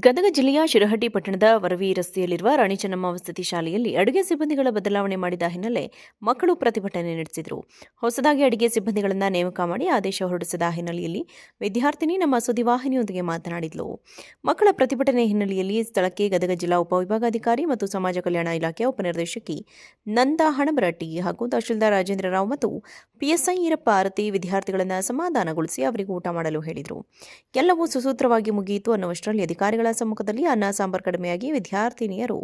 ಗದಗ ಜಿಲ್ಲೆಯ ಶಿರಹಟ್ಟಿ ಪಟ್ಟಣದ ವರವಿ ರಸ್ತೆಯಲ್ಲಿರುವ ರಾಣಿ ಚೆನ್ನಮ್ಮ ವಸತಿ ಶಾಲೆಯಲ್ಲಿ ಅಡುಗೆ ಸಿಬ್ಬಂದಿಗಳ ಬದಲಾವಣೆ ಮಾಡಿದ ಹಿನ್ನೆಲೆ ಮಕ್ಕಳು ಪ್ರತಿಭಟನೆ ನಡೆಸಿದರು. ಹೊಸದಾಗಿ ಅಡುಗೆ ಸಿಬ್ಬಂದಿಗಳನ್ನು ನೇಮಕ ಮಾಡಿ ಆದೇಶ ಹೊರಡಿಸಿದ ಹಿನ್ನೆಲೆಯಲ್ಲಿ ವಿದ್ಯಾರ್ಥಿನಿ ನಮ್ಮ ಸುದ್ದಿವಾಹಿನಿಯೊಂದಿಗೆ ಮಾತನಾಡಿದ್ಲು. ಮಕ್ಕಳ ಪ್ರತಿಭಟನೆ ಹಿನ್ನೆಲೆಯಲ್ಲಿ ಸ್ಥಳಕ್ಕೆ ಗದಗ ಜಿಲ್ಲಾ ಉಪವಿಭಾಗಾಧಿಕಾರಿ ಮತ್ತು ಸಮಾಜ ಕಲ್ಯಾಣ ಇಲಾಖೆಯ ಉಪನಿರ್ದೇಶಕಿ ನಂದಾ ಹಣಬರಟ್ಟಿ ಹಾಗೂ ತಹಶೀಲ್ದಾರ್ ರಾಜೇಂದ್ರ ರಾವ್ ಮತ್ತು ಪಿಎಸ್ಐ ಈರಪ್ಪ ಆರತಿ ವಿದ್ಯಾರ್ಥಿಗಳನ್ನು ಸಮಾಧಾನಗೊಳಿಸಿ ಅವರಿಗೆ ಊಟ ಮಾಡಲು ಹೇಳಿದರು. ಎಲ್ಲವೂ ಸುಸೂತ್ರವಾಗಿ ಮುಗಿಯಿತು ಅನ್ನುವಷ್ಟರಲ್ಲಿ ಅಧಿಕಾರಿಗಳ ಸಮ್ಮುಖದಲ್ಲಿ ಅನ್ನ ಸಾಂಬಾರ್ ಕಡಿಮೆಯಾಗಿ ವಿದ್ಯಾರ್ಥಿನಿಯರು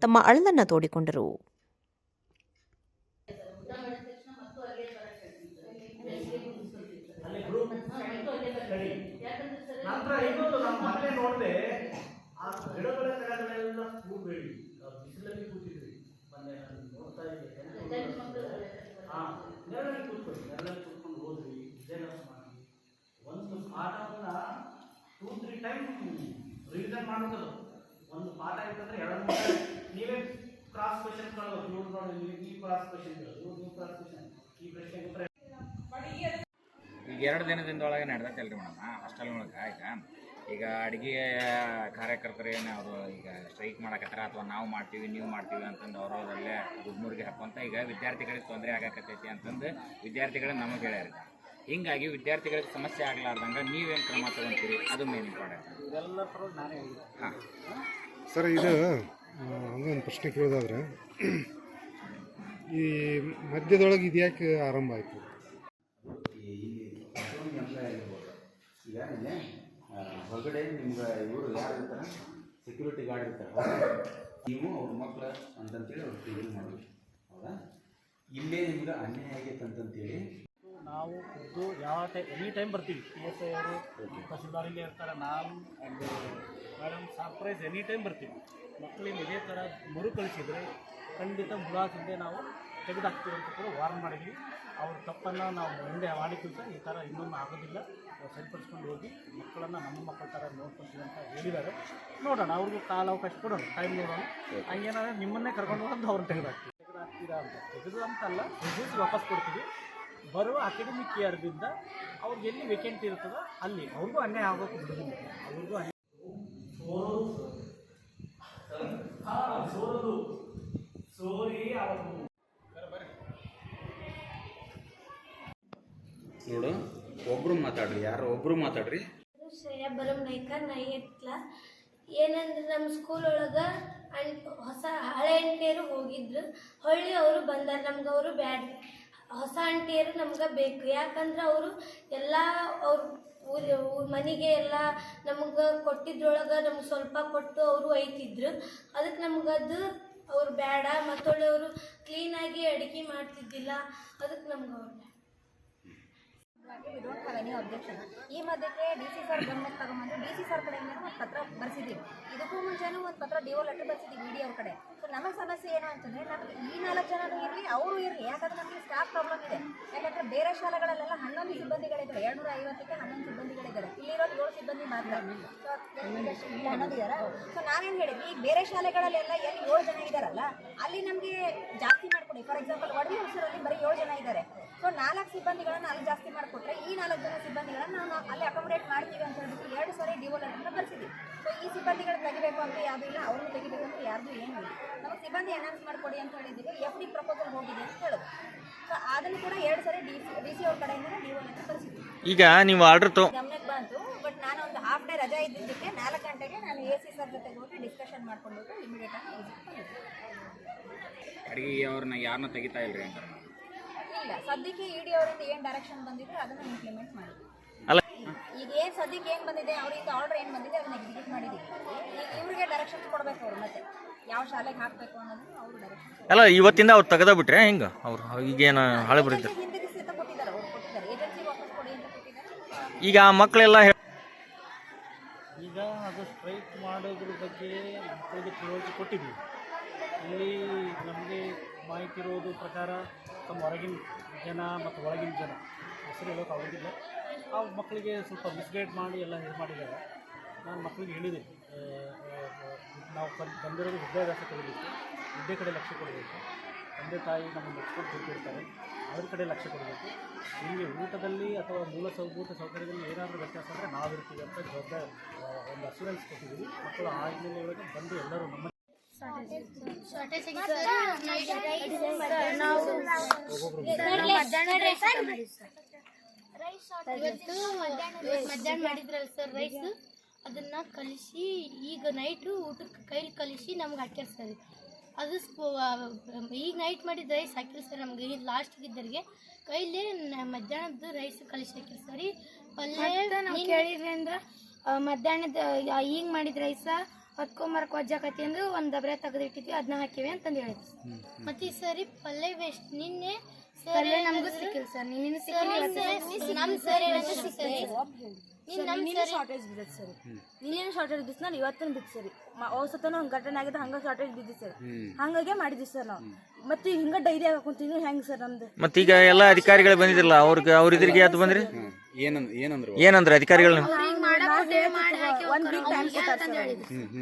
ತಮ್ಮ ಅಳಲನ್ನ ತೋಡಿಕೊಂಡರು. ರಿವಿಷನ್ ಮಾಡೋದು ಒಂದು ಪಾಠ ಇರ್ತಂದ್ರೆ 2-3 ನೀವೇ ಕ್ರಾಸ್ ಕ್ವೆಶ್ಚನ್ ಕೇಳೋದು. ಇವ್ರು ನೋಡಿ ಈ ಕ್ರಾಸ್ ಕ್ವೆಶ್ಚನ್ ಕೇಳೋದು, ನೀವು ಕ್ರಾಸ್ ಕ್ವೆಶ್ಚನ್ ಈ ಪ್ರಶ್ನೆ ಉತ್ತರ. ಈಗ 2 ದಿನದಿಂದೊಳಗೆ ನಡೆದೈತಲ್ರಿ ಮೇಡಮ್ ಹಾಸ್ಟೆಲ್ ಒಳಗೆ. ಈಗ ಅಡುಗೆ ಕಾರ್ಯಕರ್ತರು ಏನು ಅವರು ಈಗ ಸ್ಟ್ರೈಕ್ ಮಾಡಕತ್ತಾರ ಅಥವಾ ನಾವು ಮಾಡ್ತೀವಿ ನೀವು ಮಾಡ್ತೀವಿ ಅಂತಂದು ಅವರವರಲ್ಲೇ ಗುಡ್ಮೂರಿಗೆ ಹಾಕೊಂತ ಈಗ ವಿದ್ಯಾರ್ಥಿಗಳಿಗೆ ತೊಂದರೆ ಆಗಕತ್ತೈತಿ ಅಂತಂದು ವಿದ್ಯಾರ್ಥಿಗಳನ್ನ ನಮಗೆ ಹೇಳ್ಯಾರ. ಹಿಂಗಾಗಿ ವಿದ್ಯಾರ್ಥಿಗಳಿಗೆ ಸಮಸ್ಯೆ ಆಗಲಾರ್ದಂಗೆ ನೀವೇನು ಕ್ರಮ ತಗೊಂತೀರಿ ಅದು ಮೇನ್ ಇಂಪಾರ್ಟೆಂಟ್. ಇದೆಲ್ಲ ನಾನೇ ಹೇಳಿದೆ. ಹಾಂ ಸರ್, ಇದು ಹಂಗೊಂದು ಪ್ರಶ್ನೆ ಕೇಳೋದಾದ್ರೆ, ಈ ಮಧ್ಯದೊಳಗೆ ಇದು ಯಾಕೆ ಆರಂಭ ಆಯಿತು? ಈಗ ಹೊರಗಡೆ ನಿಮ್ಗೆ ಇವರು ಯಾರು ಇರ್ತಾರೆ, ಸೆಕ್ಯೂರಿಟಿ ಗಾರ್ಡ್ ಇರ್ತಾರೆ, ನೀವು ಅವ್ರ ಮಕ್ಕಳು ಅಂತಂತೇಳಿ ಅವ್ರು ಕ್ಲೀನ್ ಮಾಡಬೇಕು. ಹೌದಾ? ಇಲ್ಲೇ ನಿಮ್ಗೆ ಅನ್ಯಾಯ ಆಗೈತೆ ಅಂತಂತೇಳಿ ನಾವು ಖುದ್ದು ಎನಿ ಟೈಮ್ ಬರ್ತೀವಿ. PSI ಅವರು ತಹಸೀಲ್ದಾರ್ ಇಲ್ಲೇ ಇರ್ತಾರೆ, ನಾನು and madam surprise any time ಬರ್ತೀವಿ. ಮಕ್ಕಳಿಂದ ಇದೇ ಥರ ಮರುಕಳಿಸಿದರೆ ಖಂಡಿತ ಮುಲಾಜಿಂದೆ ನಾವು ತೆಗೆದುಹಾಕ್ತೀವಿ ಅಂತ ಕೂಡ ವಾರ್ನ್ ಮಾಡಿದ್ವಿ. ಅವ್ರ ತಪ್ಪನ್ನು ನಾವು ಮುಂದೆ ಮಾಡಿದ್ದೀವಿ ಸರ್, ಈ ಥರ ಇನ್ನೊಂದು ಆಗೋದಿಲ್ಲ, ಸರಿಪಡಿಸ್ಕೊಂಡು ಹೋಗಿ ಮಕ್ಕಳನ್ನು ನಮ್ಮ ಮಕ್ಕಳ ಥರ ನೋಡ್ಕೊಳ್ತೀವಿ ಅಂತ ಹೇಳಿದ್ದಾರೆ. ನೋಡೋಣ, ಅವ್ರಿಗೂ ಕಾಲಾವಕಾಶ ಕೊಡೋಣ, ಟೈಮ್ ನೋಡೋಣ. ಹಂಗೇನಾದ್ರೆ ನಿಮ್ಮನ್ನೇ ಕರ್ಕೊಂಡು ಬಂದು ಅವ್ರನ್ನ ತೆಗೆದುಹಾಕ್ತೀರಾ ಅಂತ. ತೆಗೆದು ಅಂತಲ್ಲ, ರಿಸಲ್ಟ್ ವಾಪಸ್ ಕೊಡ್ತೀವಿ. ಬರುವ ಅಕಾಡೆಮಿಕ್ ಇಯರ್ದಿಂದ ಅವ್ರಿಗೆ ಎಲ್ಲಿ ವೇಕೆಂಟ್ ಇರ್ತದೋ ಅಲ್ಲಿ ಅವ್ರಿಗೂ ಅನ್ಯಾಯ ಆಗೋಕ್ಕೆ ಬಿಡೋದಿಲ್ಲ. ಅವ್ರಿಗೂ ನೋಡು, ಒಬ್ಬರು ಮಾತಾಡ್ರಿ, ಯಾರೋ ಒಬ್ಬರು ಮಾತಾಡ್ರಿ. Shreya Baram Naik, 9th class. ಏನಂದ್ರೆ ನಮ್ಮ ಸ್ಕೂಲ್ ಒಳಗೆ ಹೊಸ ಹಳೆ ಅಂಟಿಯರು ಹೋಗಿದ್ರು, ಹೊಳ್ಳಿ ಅವರು ಬಂದಾರ. ನಮ್ಗೆ ಅವರು ಬ್ಯಾಡ್, ಹೊಸ ಆಂಟಿಯರು ನಮ್ಗೆ ಬೇಕು. ಯಾಕಂದ್ರೆ ಅವರು ಎಲ್ಲ ಅವ್ರ ಮನೆಗೆ ಎಲ್ಲ ನಮ್ಗೆ ಕೊಟ್ಟಿದ್ರೊಳಗೆ ನಮ್ಗೆ ಸ್ವಲ್ಪ ಕೊಟ್ಟು ಅವರು ಒಯ್ತಿದ್ರು. ಅದಕ್ಕೆ ನಮ್ಗದು ಅವ್ರು ಬೇಡ. ಮತ್ತೊಳ್ಳೆ ಅವರು ಕ್ಲೀನಾಗಿ ಅಡುಗೆ ಮಾಡ್ತಿದ್ದಿಲ್ಲ, ಅದಕ್ಕೆ ನಮ್ಗೆ ಅವ್ರು ಬೇಡ. We don't have any objection. ಈ ಮಧ್ಯಕ್ಕೆ DC ಸರ್ ಗಮನಕ್ಕೆ ತಗೊಂಬಂದು DC ಸರ್ ಕಡೆಯಿಂದ ಒಂದು ಪತ್ರ ಬರೆಸಿದ್ದೀವಿ. ಇದಕ್ಕೂ ಮುಂಚೆನೂ ಒಂದು ಪತ್ರ DO ಲೆಟರ್ ಬರೆಸಿದ್ದೀವಿ ವಿಡಿಯೋ ಅವ್ರ ಕಡೆ. ಸೊ ನಮಗೆ ಸಮಸ್ಯೆ ಏನು ಅಂತಂದರೆ, ನಮಗೆ ಈ 4 ಜನರು ಇರಲಿ ಅವರು ಇರಲಿ, ಯಾಕಂದರೆ ನಮಗೆ ಸ್ಟಾಫ್ ಪ್ರಾಬ್ಲಮ್ ಇದೆ. ಯಾಕಂದರೆ ಬೇರೆ ಶಾಲೆಗಳಲ್ಲೆಲ್ಲ 11 ಸಿಬ್ಬಂದಿಗಳಿದ್ದಾರೆ, 250ಕ್ಕೆ 11 ಸಿಬ್ಬಂದಿಗಳಿದ್ದಾರೆ. ಇಲ್ಲಿರೋದು 7 ಸಿಬ್ಬಂದಿ ಮಾತ್ರ. ಸೊ 11 ಇದ್ದಾರೆ. ಸೊ ನಾವೇನು ಹೇಳಿದ್ವಿ, ಈಗ ಬೇರೆ ಶಾಲೆಗಳಲ್ಲೆಲ್ಲ ಎಲ್ಲಿ 7 ಜನ ಇದ್ದಾರಲ್ಲ, ಅಲ್ಲಿ ನಮಗೆ ಜಾಸ್ತಿ ಮಾಡಿಕೊಡಿ. ಫಾರ್ ಎಕ್ಸಾಂಪಲ್ ವಡವಿ ಹೊಸರಲ್ಲಿ ಬರೀ 7 ಜನ ಇದ್ದಾರೆ. ಸೊ 4 ಸಿಬ್ಬಂದಿಗಳನ್ನು ಅಲ್ಲಿ ಜಾಸ್ತಿ ಮಾಡಿಕೊಟ್ರೆ ಈ 4 ಜನ ಸಿಬ್ಬಂದಿಗಳನ್ನು ನಾವು ಅಲ್ಲಿ ಅಕಾಮಡೇಟ್ ಮಾಡ್ತೀವಿ ಅಂತ ಹೇಳ್ಬಿಟ್ಟು 2 ಸರಿ DO ಲೆಟರ್ನ ಬರ್ಸಿದ್ವಿ. ಸೊ ಈ ಸಿಬ್ಬಂದಿಗಳು ತೆಗಿಬೇಕು ಅಂತ ಯಾವುದೂ ಇಲ್ಲ, ಅವ್ರನ್ನ ತೆಗಿಬೇಕು ಅಂತ ಯಾರ್ದು ಏನೂ ಇಲ್ಲ. ನಮಗೆ ಸಿಬ್ಬಂದಿ ಅನೌನ್ಸ್ ಮಾಡಿಕೊಡಿ ಅಂತ ಹೇಳಿದ್ದೀವಿ. FD ಪ್ರಪೋಸಲ್ ಹೋಗಿದೆ ಅಂತ ಹೇಳೋದು. ಸೊ ಅದನ್ನು ಕೂಡ 2 ಸರಿ DC ಅವ್ರ ಕಡೆಯಿಂದ DO ಲೆಟರ್ ಬರ್ಸಿದ್ವಿ. ಈಗ ನೀವು ಆರ್ಡರ್ ಗಮನಕ್ಕೆ ಬಂತು. ಬಟ್ ನಾನು ಒಂದು ಹಾಫ್ ಡೇ ರಜಾ ಇದ್ದಿದ್ದಕ್ಕೆ 4 ಗಂಟೆಗೆ ನಾನು AC ಸರ್ ಜೊತೆಗೆ ಹೋಗಿ ಡಿಸ್ಕಷನ್ ಮಾಡ್ಕೊಂಡ್ಬಿಟ್ಟು ಇಮಿಡಿಯೇಟ್ ಆಗಿ ಬಂದಿದ್ದೆ. ಅಡುಗೆ ಅವ್ರನ್ನ ಯಾರನ್ನ ತೆಗಿತಾ ಇಲ್ರಿ ಅಂತ? ಇಲ್ಲ, ಸದ್ಯಕ್ಕೆ ED ಅವರಿಂದ ಏನು ಡೈರೆಕ್ಷನ್ ಬಂದಿದೆ ಅದನ್ನು ಇಂಪ್ಲಿಮೆಂಟ್ ಮಾಡಿದ್ವಿ. ಅಲ್ಲ, ಈಗ ಏನು ಸದ್ಯಕ್ಕೆ ಏನು ಬಂದಿದೆ, ಅವರಿಂದ ಆರ್ಡರ್ ಏನು ಬಂದಿದೆ ಅದನ್ನ ಎಕ್ಸಿಕ್ಯೂಟ್ ಮಾಡಿದ್ದೀವಿ. ಈಗ ಇವರಿಗೆ ಡೈರೆಕ್ಷನ್ಸ್ ಕೊಡಬೇಕು ಅವರು, ಮತ್ತೆ ಯಾವ ಶಾಲೆಗೆ ಹಾಕಬೇಕು ಅನ್ನೋದನ್ನು ಅವರು ಡೈರೆಕ್ಷನ್. ಅಲ್ಲ, ಇವತ್ತಿಂದ ಅವ್ರು ತೆಗೆದ ಬಿಟ್ರೆ ಹೆಂಗೆ? ಅವ್ರು ಈಗೇನು ಹಳೆ ಬರೀತಾರೆ, ಹಿಂದಿರಿಸಿ ಅಂತ ಕೊಟ್ಟಿದ್ದಾರೆ, ಅವ್ರು ಕೊಟ್ಟಿದ್ದಾರೆ, ಏಜೆನ್ಸಿ ವಾಪಸ್ ಕೊಡಿ ಅಂತ ಕೊಟ್ಟಿದ್ದಾರೆ. ಈಗ ಆ ಮಕ್ಕಳೆಲ್ಲ ಈಗ ಅದು ಸ್ಟ್ರೈಕ್ ಮಾಡೋದ್ರ ಬಗ್ಗೆ ಮಕ್ಕಳಿಗೆ ತಿಳುವಳಿಕೆ ಕೊಟ್ಟಿದ್ದೀವಿ. ಇಲ್ಲಿ ನಮಗೆ ಮಾಹಿತಿ ಇರೋದು ಪ್ರಕಾರ ತಮ್ಮ ಹೊರಗಿನ ಜನ ಮತ್ತು ಒಳಗಿನ ಜನ ಹೆಸರು ಹೇಳೋಕೆ ಆಗೋದಿಲ್ಲ. ಆ ಮಕ್ಕಳಿಗೆ ಸ್ವಲ್ಪ ಮಿಸ್ಗೈಡ್ ಮಾಡಿ ಎಲ್ಲ ಇದು ಮಾಡಿದ್ದಾರೆ. ನಾನು ಮಕ್ಕಳಿಗೆ ಹೇಳಿದ್ದೀನಿ, ನಾವು ಬಂದಿರೋದು ವಿದ್ಯಾಭ್ಯಾಸ ಕಲಿಬೇಕು, ವಿದ್ಯೆ ಕಡೆ ಲಕ್ಷ್ಯ ಕೊಡಬೇಕು. ತಂದೆ ತಾಯಿ ನಮ್ಮನ್ನು ನೆಚ್ಕೊಂಡು ಕೂತಿರ್ತಾರೆ. ಅದ್ರ ಕಡೆ ಲಕ್ಷ್ಯ ಕೊಡಬೇಕು. ನಿಮಗೆ ಊಟದಲ್ಲಿ ಅಥವಾ ಮೂಲಭೂತ ಸೌಕರ್ಯದಲ್ಲಿ ಏನಾದರೂ ವ್ಯತ್ಯಾಸ ಅಂದರೆ ನಾವಿರ್ತೀವಿ ಅಂತ ಜವಾಬ್ದಾರಿ ಒಂದು ಅಶ್ಯೂರೆನ್ಸ್ ಕೊಟ್ಟಿದ್ದೀವಿ. ಮಕ್ಕಳು ಆ ಹಿನ್ನೆಲೆಯೊಳಗೆ ಬಂದು ಎಲ್ಲರೂ ನಮ್ಮ ಇವತ್ತು ಮಧ್ಯಾಹ್ನ ಮಾಡಿದ್ರಲ್ಲ ಸರ್ ರೈಸ್, ಅದನ್ನು ಕಲಿಸಿ ಈಗ ನೈಟು ಊಟಕ್ಕೆ ಕೈಲಿ ಕಲಿಸಿ ನಮ್ಗೆ ಹಾಕ್ಯಾರ ಸರ್. ಅದು ಈಗ ನೈಟ್ ಮಾಡಿದ ರೈಸ್ ಹಾಕಿಲ್ಲ ಸರ್ ನಮ್ಗೆ. ಈಗ ಲಾಸ್ಟಿಗೆ ಇದ್ದರಿಗೆ ಕೈಲೇ ಮಧ್ಯಾಹ್ನದ ರೈಸ್ ಕಲಿಸಿ ಹಾಕಿಲ್ಲ ಸರಿ. ಪಲ್ಯ ನಾವು ಕೇಳಿದ್ರಿ ಅಂದ್ರೆ ಮಧ್ಯಾಹ್ನದ ಈಗ ಮಾಡಿದ ರೈಸ ಹೊತ್ಕೊಂಬರಕ್ಕೆ ವಜ್ಜಾಕತಿ ಅಂದ್ರೆ ಒಂದು ದಬ್ರೆ ತೆಗೆದಿಟ್ಟಿದ್ವಿ, ಅದನ್ನ ಹಾಕಿವಿ ಅಂತಂದು ಹೇಳಿದ್ವಿ. ಮತ್ತು ಈ ಸರಿ ಪಲ್ಯ ವೇಸ್ಟ್. ನಿನ್ನೆ ಪಲ್ಯ ನಮಗೂ ಸಿಕ್ಕಿಲ್ಲ ಸರ್, ನಿನ್ನೆ ಸಿಕ್ಕಿಲ್ಲ. ನಮ್ಮ ಸರ್ ಶಾರ್ಟೇಜ್ ಬಿದ್ದೈತೆ ಸರಿ. ನಿನ್ನೇನು ಶಾರ್ಟೇಜ್ ಬಿದ್ದು ನಾನು ಇವತ್ತೂ ಬಿದ್ದು ಸರಿ. ಔಷಧನೂ ಹಂಗೆ ಘಟನೆ ಆಗಿದೆ, ಹಂಗೆ ಶಾರ್ಟೇಜ್ ಬಿದ್ದು ಸರ್. ಹಂಗಾಗೆ ಮಾಡಿದ್ವಿ ಸರ್ ನಾವು. ಮತ್ತೆ ಹಿಂಗೆ ಡೈರಿ ಹಾಕೊಂತೀವಿ ಹೆಂಗೆ ಸರ್ ನಮ್ದು. ಮತ್ತೀಗ ಎಲ್ಲ ಅಧಿಕಾರಿಗಳು ಬಂದಿದ್ರಲ್ಲ, ಅವ್ರಿದ್ರಿಗೆ ಯಾವ್ದು ಬಂದ್ರಿ? ಏನಂದ್ರೆ ಅಧಿಕಾರಿಗಳು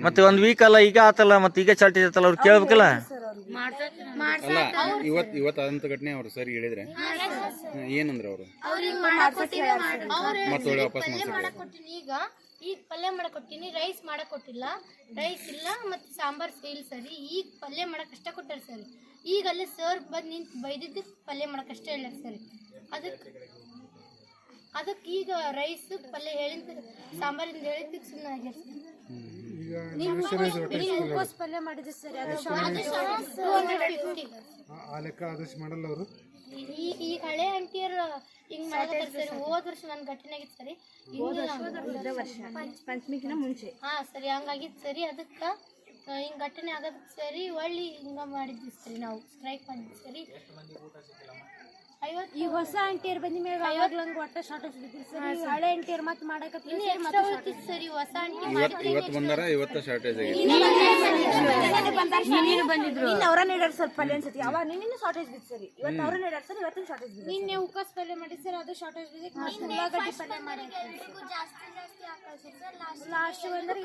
ಮತ್ತೆ ಒಂದ್ ವೀಕ್ ಅಲ್ಲ ಈಗ ಆತಲ್ಲ, ಮತ್ತೆ ಈಗ ಚಾರ್ಟೇಜ್ ಆತಲ್ಲ, ಅವ್ರು ಕೇಳ್ಬೇಕಲ್ಲ. ಇವತ್ತು ಅದಂತ ಘಟನೆ ಅವ್ರು ಸರಿ ಹೇಳಿದ್ರೆ ಏನಂದ್ರೆ ಅವರು ಈಗ ಪಲ್ಯ ಮಾಡಕ್ ಕೊಟ್ಟಿನಿ, ರೈಸ್ ಮಾಡಕ್ ಕೊಟ್ಟಿಲ್ಲ, ರೈಸ್ ಇಲ್ಲ ಮತ್ತೆ ಸಾಂಬಾರ್ ಇಲ್ಲ ಸರಿ. ಈಗ ಪಲ್ಯ ಮಾಡಕ್ ಅಷ್ಟ ಕೊಟ್ಟಾರ ಸರಿ. ಈಗ ಅಲ್ಲೇ ಸರ್ ಬಂದು ನಿಂತು ಬೈದಿದ್ದು ಪಲ್ಯ ಮಾಡಕ್ ಅಷ್ಟೇ ಹೇಳ ಸರಿ. ಅದಕ್ಕೆ ಈಗ ರೈಸ್ ಪಲ್ಯ ಹೇಳಿದ ಸಾಂಬಾರಿಂದ ಹೇಳಿದ್ದಕ್ಕೆ ಸುಮ್ಮನೆ ಆಗ್ಯಾರ ಸರ್. ಪಲ್ಯ ಮಾಡಿದ್ವಿ ಸರ್. ಆ ಲೆಕ್ಕ ಆದೇಶ ಮಾಡಲ್ಲ ಅವರು. ಈಗ ಹಳೆ ಆಂಟಿಯರು ಹಿಂಗ್ ಮಾಡ್ತಾರೆ ಸರಿ. ಹೋದ ವರ್ಷ ನನ್ನ ಘಟನೆ ಆಗಿತ್ತು ಸರಿ, ಪಂಚಮಿಗಿನ ಮುಂಚೆ ಸರಿ ಹಂಗಾಗಿತ್ತು ಸರಿ. ಅದಕ್ಕೆ ಹಿಂಗೆ ಘಟನೆ ಆಗೋದಕ್ಕೆ ಸರಿ ಒಳ್ಳೆ ಹಿಂಗೆ ಮಾಡಿದ್ವಿ ಸರಿ, ನಾವು ಸ್ಟ್ರೈಕ್ ಮಾಡಿದ್ವಿ ಸರಿ. ಈ ಹೊಸ ಆಂಟಿಯರ್ ಬಂದ ಮೇಲೆ ಅವಾಗ್ಲಂಗ್ ಒಟ್ಟ ಶಾರ್ಟೇಜ್ ಬಿದ್ದಿಲ್ಲ ಸರ್. ಹಳೆ ಆಂಟಿಯರ್ ಮತ್ತೆ ಮಾಡಕತ್ತೀವಿ ಸರಿ. ಹೊಸ ಆಂಟಿ ಇವತ್ತು ಬಂದಾರ, ಇವತ್ತು ಶಾರ್ಟೇಜ್ ಆಗಿದೆ. ನಿನ್ನೆ ಅವರ ನೀಡಾರ ಸರ್ ಪಲ್ಯ ಅನ್ಸತಿ. ಅವಾಗ ನಿನ್ನೆ ಶಾರ್ಟೇಜ್ ಬಿದ್ದು ಸರಿ. ಇವತ್ತು ಅವರ ನೀಡಾರ ಸರ್, ಇವತ್ತಿನ ಶಾರ್ಟೇಜ್ ಬಿದ್ದು. ನಿನ್ನೆ ಉಕ್ಕಾಸ್ ಪಲ್ಯ ಮಾಡಿದ್ ಸರ್, ಅದು ಶಾರ್ಟೇಜ್ ಬಿದ್ದು. ಪಲ್ಯ ಮಾಡಿ ಲಾಸ್ಟ್ ಬಂದ್ರೆ